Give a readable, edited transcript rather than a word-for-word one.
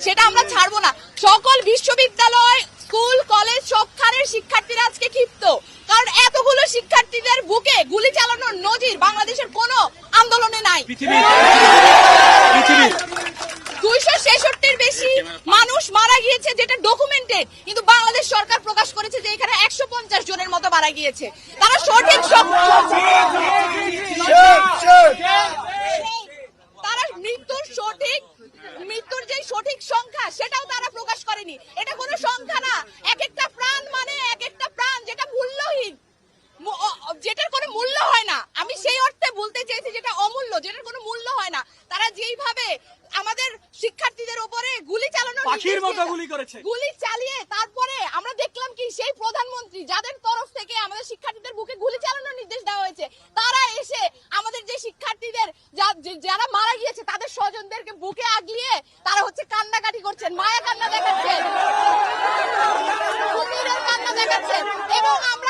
সেটা আমরা ছাড়বো না। সকল বিশ্ববিদ্যালয়, স্কুল, কলেজ সবখানের শিক্ষার্থীরা আজকে ক্ষিপ্ত, কারণ এতগুলো শিক্ষার্থীদের বুকে গুলি চালানোর নজির বাংলাদেশের কোনো আন্দোলনে নাই। 266-র বেশি মানুষ মারা গিয়েছে, যেটা ডকুমেন্টেড, কিন্তু বাংলাদেশ সরকার প্রকাশ করেছে যে এখানে 150 জনের মতো মারা গিয়েছে। তারা সঠিক তারা মৃত্যুর যে সঠিক সংখ্যা সেটাও তারা প্রকাশ করেনি। এটা কোনো সংখ্যা না, এক একটা প্রাণ মানে এক একটা প্রাণ, যেটা মূল্যহীন, যেটার কোনো মূল্য হয় না। আমি সেই অর্থে বলতে চেয়েছি যেটা অমূল্য, যেটার কোনো মূল্য হয় না। তারা যেইভাবে আমাদের শিক্ষার্থীদের উপরে গুলি চালানোর পাখির মতো গুলি করেছে, গুলি চালিয়ে তারপরে আমরা দেখলাম কি সেই প্রধানমন্ত্রী যাদের তরফ থেকে আমাদের শিক্ষার্থীদের বুকে গুলি চালানোর নির্দেশ দেওয়া হয়েছে, তারা এসে আমাদের যে শিক্ষার্থীদের যারা মারা গিয়েছে তাদের স্বজনদেরকে বুকে আগলিয়ে তারা হচ্ছে কান্নাকাটি করছেন, মায়া কান্না দেখাচ্ছেন, কান্না দেখাচ্ছেন। এবং আমরা